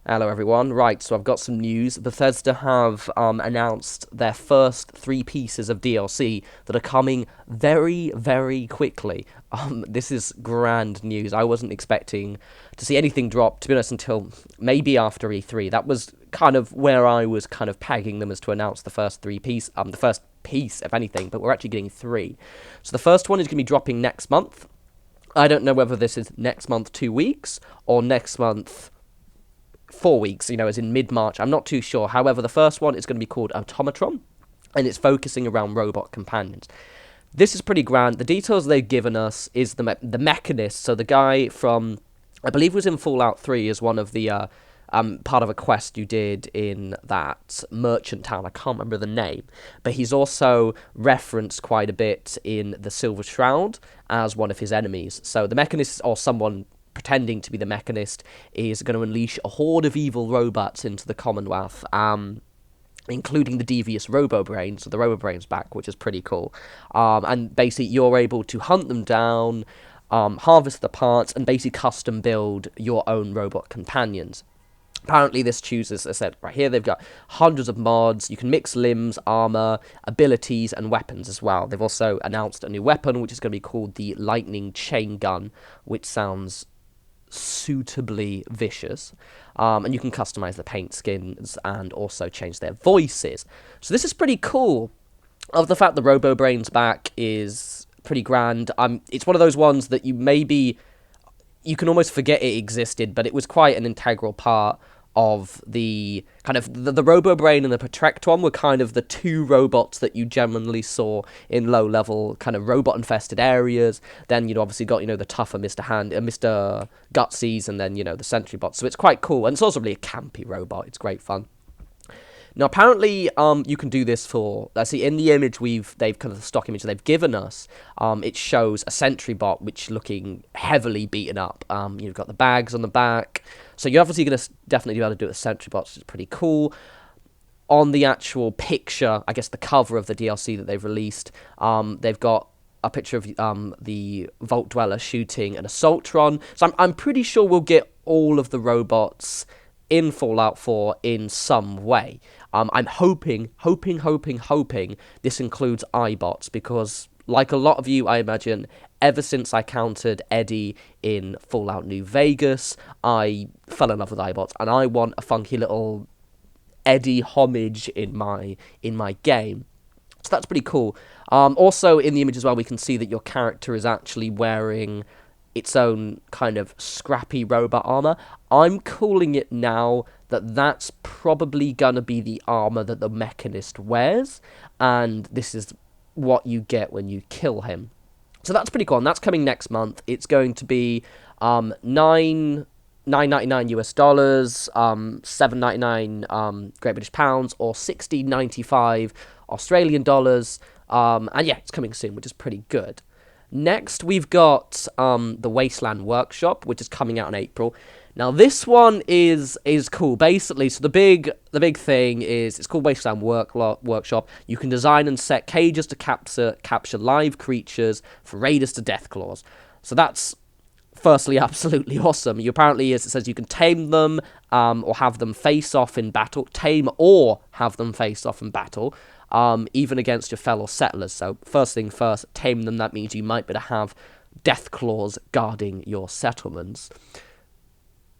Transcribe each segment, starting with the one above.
Hello everyone. Right, so I've got some news. Bethesda have announced their first 3 pieces of DLC that are coming very, very quickly. This is grand news. I wasn't expecting to see anything drop, to be honest, until maybe after E3. That was kind of where I was kind of pegging them as to announce the first the first piece, if anything, but we're actually getting 3. So the first one is going to be dropping next month. I don't know whether this is next month 2 weeks or next month 4 weeks, as in mid-March. I'm not too sure. However, the first one is going to be called Automatron, and it's focusing around robot companions. This is pretty grand. The details they've given us is the mechanist, so the guy from, I believe was in Fallout 3 as one of the, part of a quest you did in that merchant town. I can't remember the name, but he's also referenced quite a bit in the Silver Shroud as one of his enemies. So the mechanist, or someone pretending to be the mechanist, is going to unleash a horde of evil robots into the Commonwealth, including the devious Robo-Brain. So the Robo-Brain's back, which is pretty cool. And basically, you're able to hunt them down, harvest the parts, and basically custom build your own robot companions. Apparently, this chooses, as I said, right here, they've got hundreds of mods. You can mix limbs, armor, abilities, and weapons as well. They've also announced a new weapon, which is going to be called the Lightning Chain Gun, which sounds suitably vicious. And you can customize the paint skins and also change their voices. So this is pretty cool. Of the fact the Robo-Brain's back is pretty grand. It's one of those ones that you can almost forget it existed, but it was quite an integral part of the kind of the Robo-Brain and the Protectron were kind of the 2 robots that you generally saw in low-level kind of robot-infested areas. Then you'd obviously got, the tougher Mr. Gutsies, and then, the Sentry Bots. So it's quite cool, and it's also really a campy robot. It's great fun. Now, apparently, you can do this for, let's see, in the image they've kind of the stock image they've given us, it shows a sentry bot, which looking heavily beaten up. You've got the bags on the back, so you're obviously going to definitely be able to do it with sentry bots, which is pretty cool. On the actual picture, I guess the cover of the DLC that they've released, they've got a picture of the Vault Dweller shooting an Assaultron, so I'm pretty sure we'll get all of the robots in Fallout 4 in some way. I'm hoping this includes iBots, because, like a lot of you, I imagine, ever since I countered Eddie in Fallout New Vegas, I fell in love with iBots, and I want a funky little Eddie homage in my game. So that's pretty cool. Also, in the image as well, we can see that your character is actually wearing its own kind of scrappy robot armor. I'm calling it now that that's probably gonna be the armor that the mechanist wears, and this is what you get when you kill him. So that's pretty cool, and that's coming next month. It's going to be $9.99 US dollars, $7.99 Great British pounds, or $16.95 Australian dollars. And yeah, it's coming soon, which is pretty good. Next, we've got the Wasteland Workshop, which is coming out in April. Now, this one is cool. Basically, so the big thing is it's called Wasteland Workshop. You can design and set cages to capture live creatures for raiders to Deathclaws. So that's firstly absolutely awesome. You apparently, as it says, you can tame them or have them face off in battle. Tame or have them face off in battle. Even against your fellow settlers. So first thing first, tame them. That means you might be able to have Deathclaws guarding your settlements.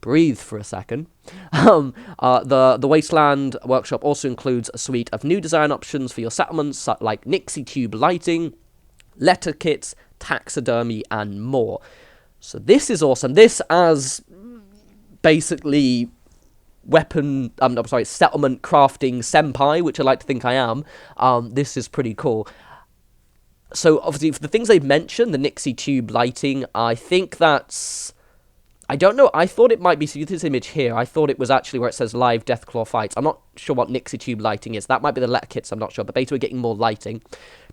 Breathe for a second. The Wasteland Workshop also includes a suite of new design options for your settlements, like Nixie Tube lighting, letter kits, taxidermy, and more. So this is awesome. This as basically settlement crafting senpai, which I like to think I am. This is pretty cool. So obviously, for the things they've mentioned, the Nixie Tube lighting, I think that's, I don't know, I thought it might be, so this image here, I thought it was actually where it says live Deathclaw fights. I'm not sure what Nixie Tube lighting is. That might be the letter kits, I'm not sure, but basically we're getting more lighting.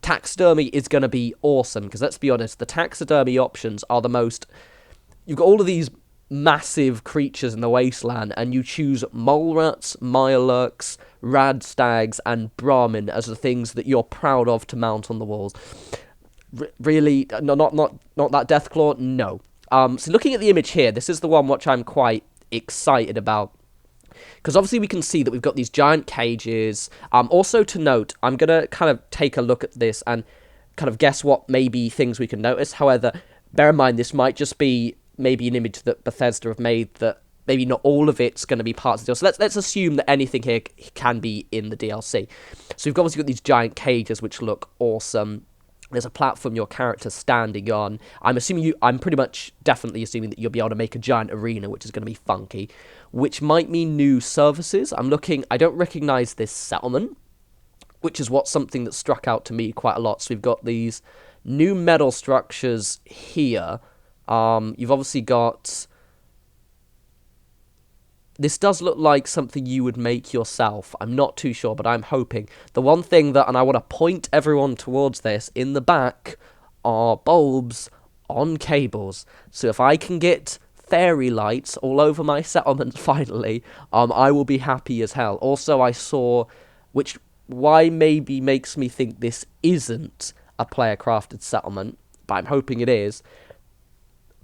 Taxidermy is going to be awesome, because let's be honest, the taxidermy options are the most, you've got all of these massive creatures in the wasteland, and you choose mole rats, mirelurks, rad stags, and Brahmin as the things that you're proud of to mount on the walls. Really, no, not that Deathclaw, no. So looking at the image here, this is the one which I'm quite excited about. because obviously we can see that we've got these giant cages. Also to note, I'm going to kind of take a look at this and kind of guess what maybe things we can notice. However, bear in mind, this might just be maybe an image that Bethesda have made that maybe not all of it's going to be parts of the DLC. So let's assume that anything here can be in the DLC. So we've obviously got these giant cages which look awesome. There's a platform your character's standing on. I'm pretty much definitely assuming that you'll be able to make a giant arena, which is going to be funky, which might mean new services. I don't recognize this settlement, which is something that struck out to me quite a lot. So we've got these new metal structures here. You've obviously got... This does look like something you would make yourself. I'm not too sure, but I'm hoping. The one thing that, and I want to point everyone towards this, in the back are bulbs on cables. So if I can get fairy lights all over my settlement finally, I will be happy as hell. Also, I saw, why maybe makes me think this isn't a player-crafted settlement, but I'm hoping it is.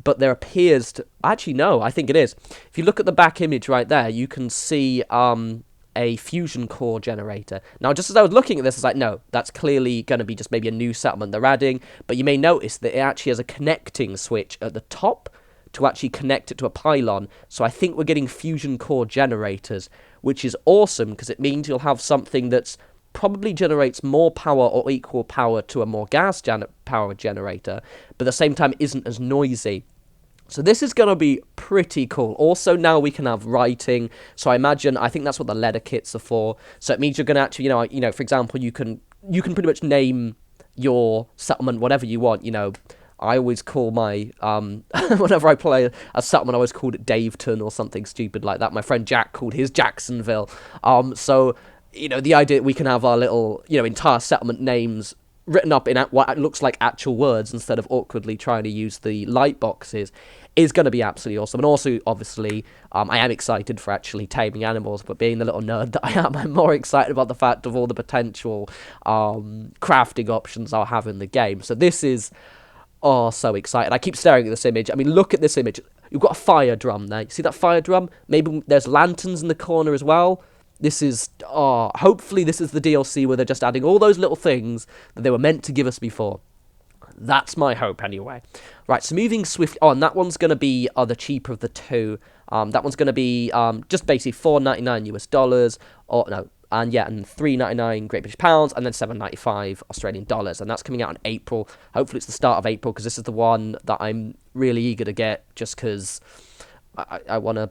But there appears to... Actually, no, I think it is. If you look at the back image right there, you can see a fusion core generator. Now, just as I was looking at this, I was like, no, that's clearly going to be just maybe a new settlement they're adding. But you may notice that it actually has a connecting switch at the top to actually connect it to a pylon. So I think we're getting fusion core generators, which is awesome because it means you'll have something that's probably generates more power or equal power to a more gas-powered generator, but at the same time isn't as noisy. So this is going to be pretty cool. Also, now we can have writing. So I think that's what the letter kits are for. So it means you're going to actually, for example, you can pretty much name your settlement whatever you want. I always call my, whenever I play a settlement, I always called it Daveton or something stupid like that. My friend Jack called his Jacksonville. So... the idea that we can have our little, entire settlement names written up in what looks like actual words instead of awkwardly trying to use the light boxes is going to be absolutely awesome. And also, obviously, I am excited for actually taming animals, but being the little nerd that I am, I'm more excited about the fact of all the potential crafting options I'll have in the game. So this is, so excited. I keep staring at this image. I mean, look at this image. You've got a fire drum there. You see that fire drum? Maybe there's lanterns in the corner as well. This is, hopefully this is the DLC where they're just adding all those little things that they were meant to give us before. That's my hope, anyway. Right, so moving swiftly on, that one's going to be the cheaper of the two. That one's going to be just basically $4.99 US, and $3.99 Great British pounds, and then $7.95 Australian dollars, and that's coming out in April. Hopefully it's the start of April, because this is the one that I'm really eager to get, just because I want to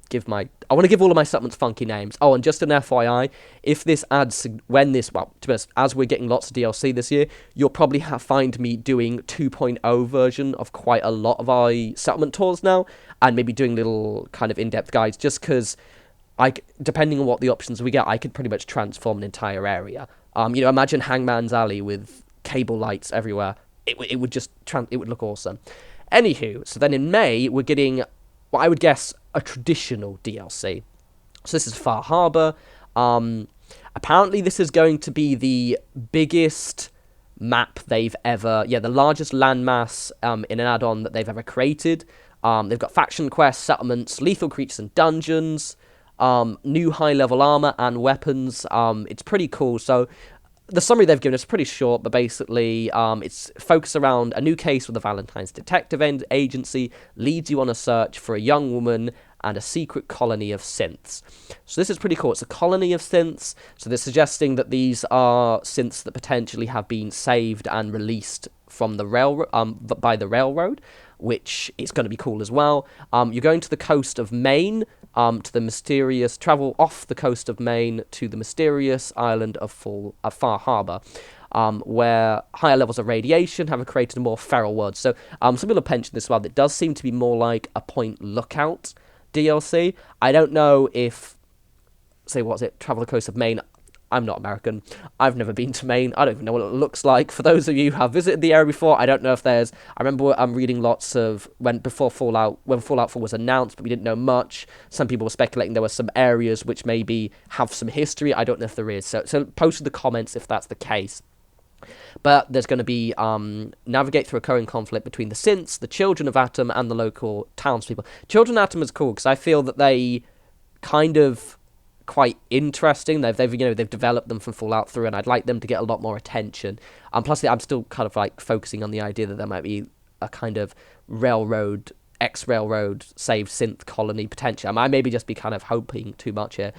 give all of my settlements funky names. Oh, and just an FYI, if this adds, to be honest, as we're getting lots of DLC this year, you'll probably find me doing 2.0 version of quite a lot of our settlement tours now, and maybe doing little kind of in-depth guides, just because, depending on what the options we get, I could pretty much transform an entire area. Imagine Hangman's Alley with cable lights everywhere. It would just, it would look awesome. Anywho, so then in May, we're getting, I would guess, a traditional DLC. So this is Far Harbor. Apparently this is going to be the biggest map they've ever, the largest landmass in an add-on that they've ever created. They've got faction quests, settlements, lethal creatures and dungeons, new high-level armor and weapons. It's pretty cool. So the summary they've given is pretty short, but basically it's focused around a new case with the Valentine's Detective Agency leads you on a search for a young woman and a secret colony of synths. So this is pretty cool. It's a colony of synths, so they're suggesting that these are synths that potentially have been saved and released from the by the railroad, which is going to be cool as well. You're going to the coast of Maine, travel off the coast of Maine to the mysterious island of Far Harbor, where higher levels of radiation have created a more feral world. So some people have mentioned this as well. It does seem to be more like a Point Lookout DLC. I don't know if, travel the coast of Maine. I'm not American. I've never been to Maine. I don't even know what it looks like. For those of you who have visited the area before, I don't know if there's... I remember I'm reading lots of... When Fallout 4 was announced, but we didn't know much. Some people were speculating there were some areas which maybe have some history. I don't know if there is. So post in the comments if that's the case. But there's going to be navigate through a current conflict between the synths, the children of Atom, and the local townspeople. Children of Atom is cool because I feel that they kind of quite interesting. They've developed them from Fallout 3, and I'd like them to get a lot more attention. Plus, I'm still kind of like focusing on the idea that there might be a kind of railroad, ex-railroad saved synth colony potential. I maybe just be kind of hoping too much here.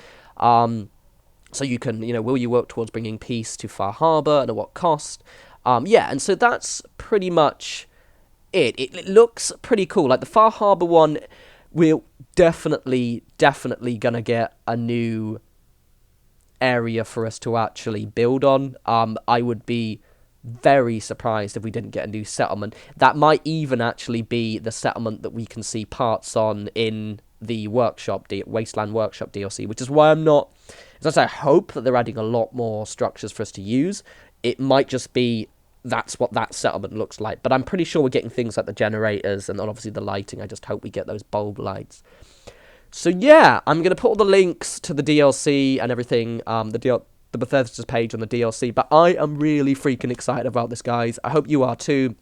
So you can, will you work towards bringing peace to Far Harbor, and at what cost? And so that's pretty much it. It looks pretty cool. Like the Far Harbor one, we're definitely gonna get a new area for us to actually build on. I would be very surprised if we didn't get a new settlement. That might even actually be the settlement that we can see parts on in the Wasteland Workshop DLC, which is why I'm not... As I hope that they're adding a lot more structures for us to use. It might just be that's what that settlement looks like. But I'm pretty sure we're getting things like the generators and obviously the lighting. I just hope we get those bulb lights. So yeah, I'm going to put all the links to the DLC and everything, the Bethesda's page on the DLC. But I am really freaking excited about this, guys. I hope you are too.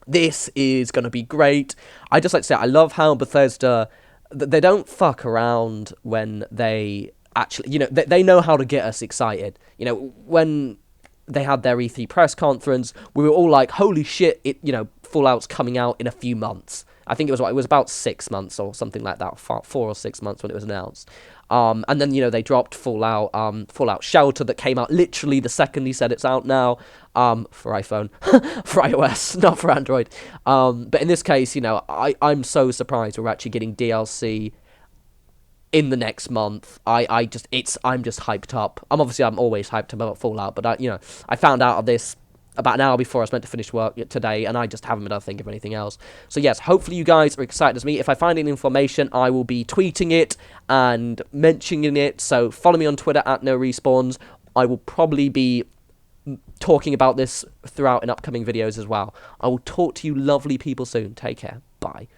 This is going to be great. I just like to say, I love how Bethesda, they don't fuck around when they actually, they know how to get us excited. When they had their E3 press conference, we were all like, holy shit, Fallout's coming out in a few months. I think it was about 6 months or something like that, 4 or 6 months when it was announced. And then, they dropped Fallout Shelter that came out literally the second he said it's out now, for iPhone, for iOS, not for Android. But in this case, I'm so surprised we're actually getting DLC in the next month. I'm just hyped up. I'm always hyped about Fallout, but I found out of this about an hour before I was meant to finish work today, and I just haven't been able to think of anything else. So yes, hopefully you guys are excited as me. If I find any information, I will be tweeting it and mentioning it, so follow me on Twitter at norespawns. I will probably be talking about this throughout in upcoming videos as well. I will talk to you lovely people soon. Take care. Bye.